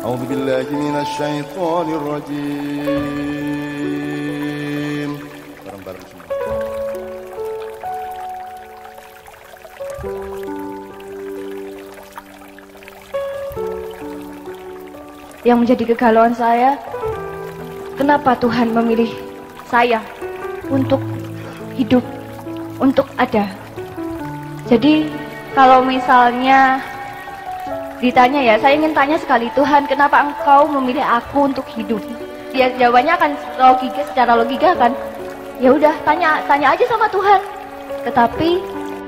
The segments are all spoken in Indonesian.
أعوذ بالله من الشيطان الرجيم. Bareng-bareng semua. Yang menjadi kegalauan saya, kenapa Tuhan memilih saya untuk hidup, untuk ada. Jadi kalau misalnya ditanya ya, saya ingin tanya sekali, Tuhan, kenapa Engkau memilih aku untuk hidup? Ya jawabannya akan secara logika kan. Ya udah, tanya aja sama Tuhan. Tetapi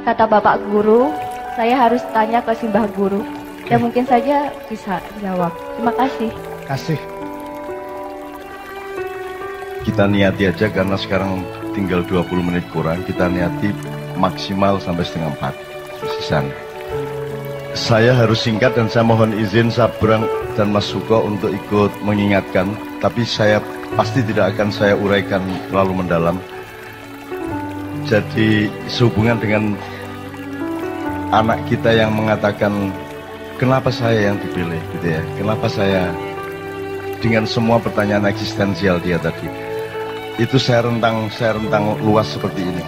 kata Bapak Guru, saya harus tanya ke Simbah Guru. Dan mungkin saja bisa jawab. Terima kasih. Kasih. Kita niati aja karena sekarang tinggal 20 menit kurang. Kita niati maksimal sampai setengah 4. Sisanya. Saya harus singkat dan saya mohon izin Sabrang dan Mas Suko untuk ikut mengingatkan. Tapi saya pasti tidak akan saya uraikan terlalu mendalam. Jadi sehubungan dengan anak kita yang mengatakan, kenapa saya yang dipilih gitu ya? Kenapa saya, dengan semua pertanyaan eksistensial dia tadi, itu saya rentang luas seperti ini.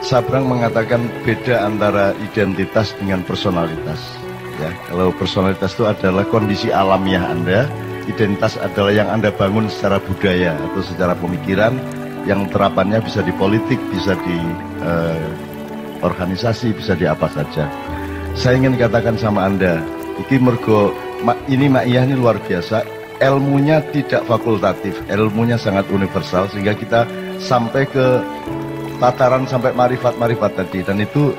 Sabrang mengatakan beda antara identitas dengan personalitas. Ya, kalau personalitas itu adalah kondisi alamiah Anda, identitas adalah yang Anda bangun secara budaya atau secara pemikiran, yang terapannya bisa di politik, bisa di organisasi, bisa di apa saja. Saya ingin katakan sama Anda, ini Ma'iyah ini luar biasa, ilmunya tidak fakultatif, ilmunya sangat universal, sehingga kita sampai ke tataran sampai marifat-marifat tadi, dan itu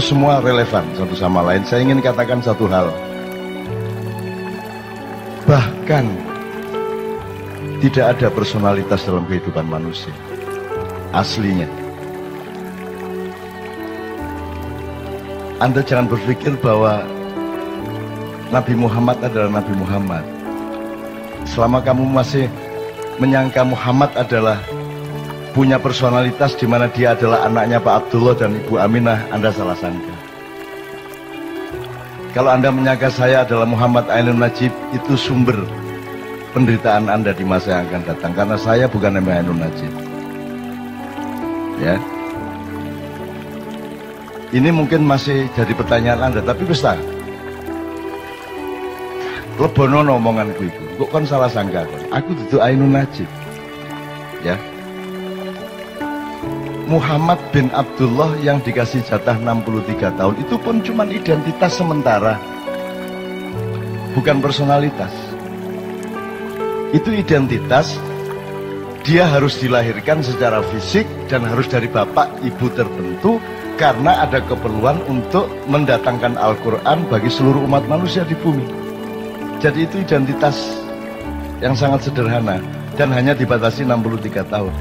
semua relevan satu sama lain. Saya ingin katakan satu hal, bahkan tidak ada personalitas dalam kehidupan manusia aslinya. Anda jangan berpikir bahwa Nabi Muhammad adalah Nabi Muhammad. Selama kamu masih menyangka Muhammad adalah punya personalitas di mana dia adalah anaknya Pak Abdullah dan Ibu Aminah, Anda salah sangka. Kalau Anda menyangka saya adalah Muhammad Ainun Najib, itu sumber penderitaan Anda di masa yang akan datang, karena saya bukan Nabi Ainun Najib. Ya. Ini mungkin masih jadi pertanyaan Anda, tapi pesta lebono omonganku itu, kok kan salah sangka kan? Aku itu Ainun Najib. Ya. Muhammad bin Abdullah yang dikasih jatah 63 tahun itu pun cuma identitas sementara, bukan personalitas. Itu identitas, dia harus dilahirkan secara fisik dan harus dari bapak ibu tertentu, karena ada keperluan untuk mendatangkan Al-Quran bagi seluruh umat manusia di bumi. Jadi itu identitas yang sangat sederhana dan hanya dibatasi 63 tahun.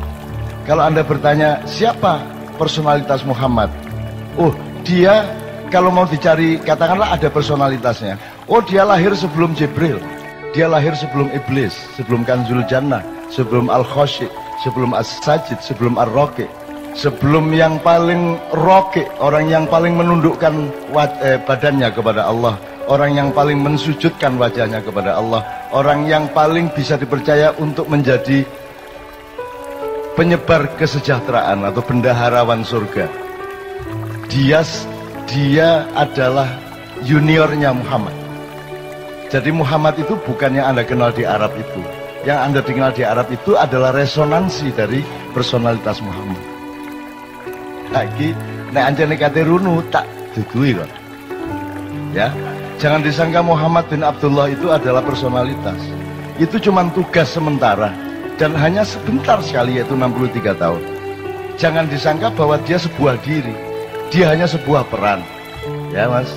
Kalau Anda bertanya, siapa personalitas Muhammad? Oh, dia kalau mau dicari, katakanlah ada personalitasnya. Oh, dia lahir sebelum Jibril. Dia lahir sebelum Iblis, sebelum Kanzul Jannah, sebelum Al-Khoshi, sebelum As-Sajid, sebelum Ar-Roki. Sebelum yang paling roki, orang yang paling menundukkan badannya kepada Allah, orang yang paling mensujudkan wajahnya kepada Allah, orang yang paling bisa dipercaya untuk menjadi penyebar kesejahteraan atau bendaharawan surga. Dia adalah juniornya Muhammad. Jadi Muhammad itu bukan yang Anda kenal di Arab itu. Yang Anda kenal di Arab itu adalah resonansi dari personalitas Muhammad. Lagi, nek anjane kate runu tak dudui kok. Ya, jangan disangka Muhammad bin Abdullah itu adalah personalitas. Itu cuma tugas sementara. Dan hanya sebentar sekali, yaitu 63 tahun. Jangan disangka bahwa dia sebuah diri. Dia hanya sebuah peran. Ya mas.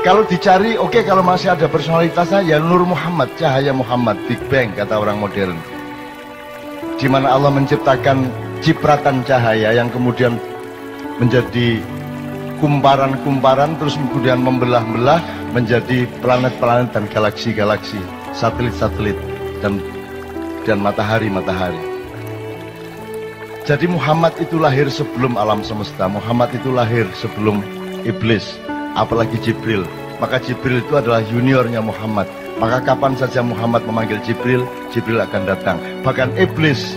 Kalau dicari, oke, kalau masih ada personalitasnya, ya Nur Muhammad, cahaya Muhammad, Big Bang kata orang modern. Di mana Allah menciptakan cipratan cahaya yang kemudian menjadi kumparan-kumparan, terus kemudian membelah-belah menjadi planet-planet dan galaksi-galaksi, satelit-satelit dan matahari-matahari. Jadi Muhammad itu lahir sebelum alam semesta. Muhammad itu lahir sebelum Iblis, apalagi Jibril. maka Jibril itu adalah juniornya Muhammad. Maka kapan saja Muhammad memanggil Jibril, Jibril akan datang. Bahkan iblis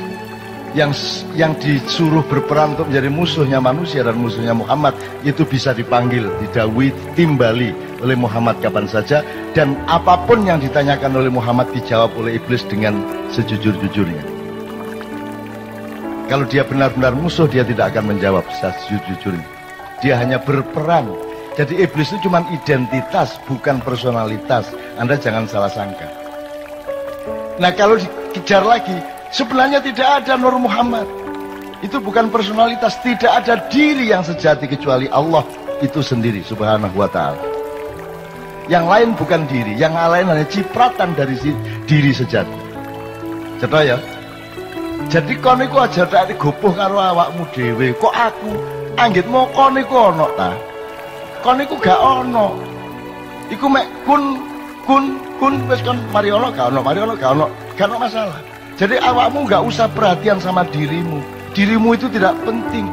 yang disuruh berperan untuk menjadi musuhnya manusia dan musuhnya Muhammad itu bisa dipanggil, didhawuhi, timbali oleh Muhammad kapan saja, dan apapun yang ditanyakan oleh Muhammad dijawab oleh iblis dengan sejujur-jujurnya. Kalau dia benar-benar musuh, dia tidak akan menjawab sejujur-jujurnya. Dia hanya berperan. Jadi iblis itu cuma identitas, bukan personalitas. Anda jangan salah sangka. Nah, kalau dikejar lagi, sebenarnya tidak ada Nur Muhammad. Itu bukan personalitas, tidak ada diri yang sejati kecuali Allah itu sendiri subhanahu wa ta'ala. Yang lain bukan diri, yang lain hanya cipratan dari diri sejati. Cetok ya. Jadi kon iku aja tak gopoh karo awakmu dhewe. Kok aku anggitmu kon iku ono ta? Kon iku gak ono. Iku mek kun wis kon mari ono gak ono, mari ono gak ono. Gak ono masalah. Jadi awakmu gak usah perhatian sama dirimu. Dirimu itu tidak penting.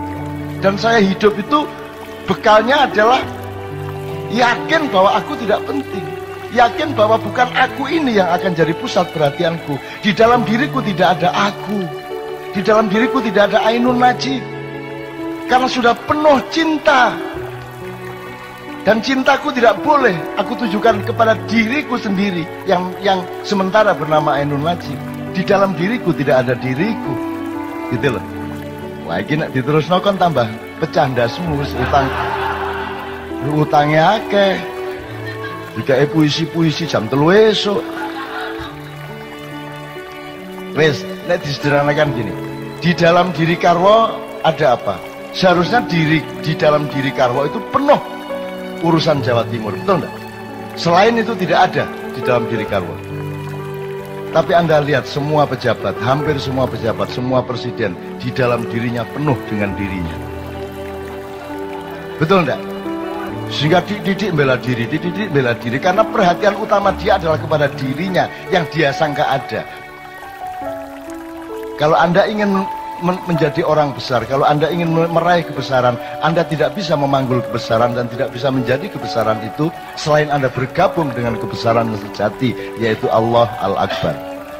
Dan saya hidup itu bekalnya adalah yakin bahwa aku tidak penting. Yakin bahwa bukan aku ini yang akan jadi pusat perhatianku. Di dalam diriku tidak ada aku. Di dalam diriku tidak ada Ainun Najib. Karena sudah penuh cinta. Dan cintaku tidak boleh aku tujukan kepada diriku sendiri yang sementara bernama Ainun Najib. Di dalam diriku tidak ada diriku. Gitu loh. Lagi nak diterusno kon tambah pecah ndasmu utangnya akeh. Jika puisi-puisi jam 3 esok. Wes, nek disederhanakan gini. Di dalam diri Karwo ada apa? Seharusnya di dalam diri Karwo itu penuh urusan Jawa Timur, betul enggak? Selain itu tidak ada di dalam diri Karwo. Tapi Anda lihat semua pejabat, hampir semua pejabat, semua presiden di dalam dirinya penuh dengan dirinya. Betul enggak? Sehingga Didik bela diri karena perhatian utama dia adalah kepada dirinya yang dia sangka ada. Kalau Anda ingin menjadi orang besar, kalau Anda ingin meraih kebesaran, Anda tidak bisa memanggul kebesaran dan tidak bisa menjadi kebesaran itu selain Anda bergabung dengan kebesaran yang sejati, yaitu Allah Al-Akbar.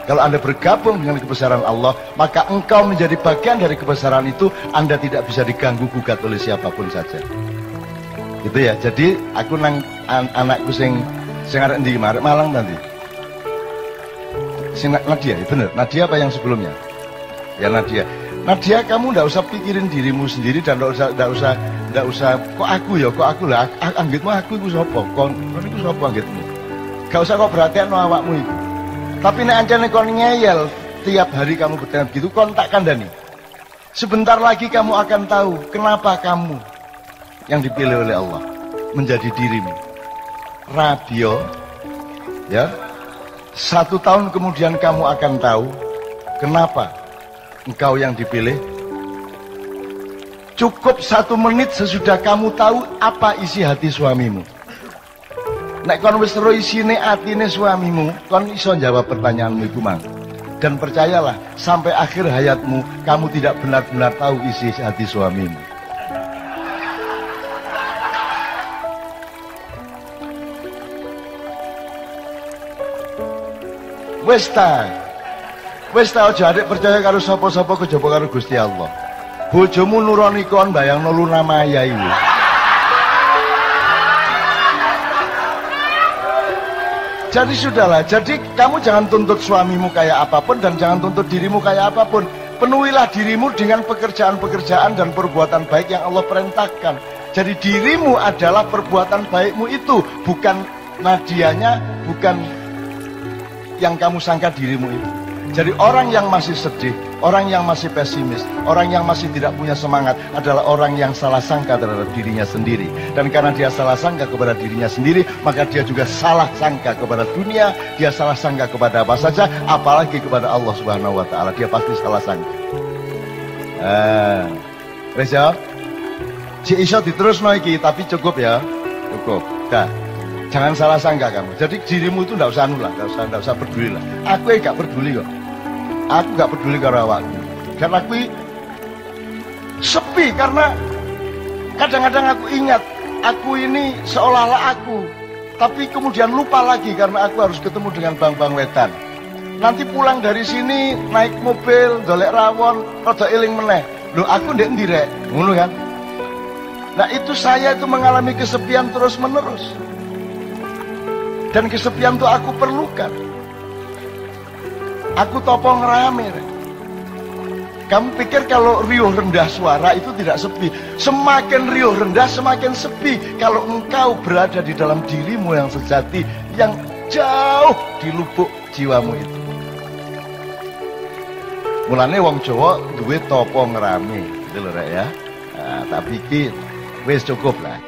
Kalau Anda bergabung dengan kebesaran Allah, maka engkau menjadi bagian dari kebesaran itu. Anda tidak bisa diganggu gugat oleh siapapun saja. Gitu ya. Jadi aku nang anakku sing arep ndi arep Malang nanti. Sing Nadia, bener. Nadia apa yang sebelumnya? Ya Nadia. Nadia, kamu ndak usah pikirin dirimu sendiri dan ndak usah kok aku lah. Anggitmu aku iku sapa? Kon iku sapa anggitmu? Gak usah kok perhatian no awakmu iku. Tapi nek ancane kon ngeyel tiap hari kamu bertanya begitu, kon tak kandani. Sebentar lagi kamu akan tahu kenapa kamu yang dipilih oleh Allah menjadi dirimu. Radio, ya, 1 tahun kemudian kamu akan tahu kenapa engkau yang dipilih. Cukup 1 menit sesudah kamu tahu apa isi hati suamimu. Nek kon wis ro isine atine suamimu, kon iso jawab pertanyaanmu iku mang. Dan percayalah, sampai akhir hayatmu kamu tidak benar-benar tahu isi hati suamimu. Wes ta aja adik percaya karo sapa-sapa kejaba karo Gusti Allah. Bojomu nuroni kon bayangno Luna Maya iki. Jadi sudahlah, jadi kamu jangan tuntut suamimu kayak apapun dan jangan tuntut dirimu kayak apapun. Penuhilah dirimu dengan pekerjaan-pekerjaan dan perbuatan baik yang Allah perintahkan. Jadi dirimu adalah perbuatan baikmu itu, bukan Nadianya, bukan yang kamu sangka dirimu itu. Jadi orang yang masih sedih, orang yang masih pesimis, orang yang masih tidak punya semangat adalah orang yang salah sangka terhadap dirinya sendiri. Dan karena dia salah sangka kepada dirinya sendiri, maka dia juga salah sangka kepada dunia, dia salah sangka kepada apa saja, apalagi kepada Allah Subhanahu wa taala. Dia pasti salah sangka. Wes ya. Si iso diterusno iki, tapi cukup ya. Cukup. Dah. Jangan salah sangka kamu. Jadi dirimu itu enggak usah anu lah, enggak usah peduli lah. Aku enggak peduli kok. Aku enggak peduli karo awakmu. Karena aku sepi karena kadang-kadang aku ingat aku ini seolah-olah aku Tapi kemudian lupa lagi karena aku harus ketemu dengan bang-bang wetan. Nanti pulang dari sini naik mobil, golek rawon, rada eling meneh. Loh aku ndek ndi rek? Ngono kan? Nah itu saya itu mengalami kesepian terus menerus. Dan kesepian itu aku perlukan. Aku topo ngerame rek. Kamu pikir kalau riuh rendah suara itu tidak sepi? Semakin riuh rendah semakin sepi. Kalau engkau berada di dalam dirimu yang sejati, yang jauh di lubuk jiwamu itu. Mulane wong Jawa duwe topo ngerame, gitu lho rek ya. Nah, tak pikir wis cukup lah.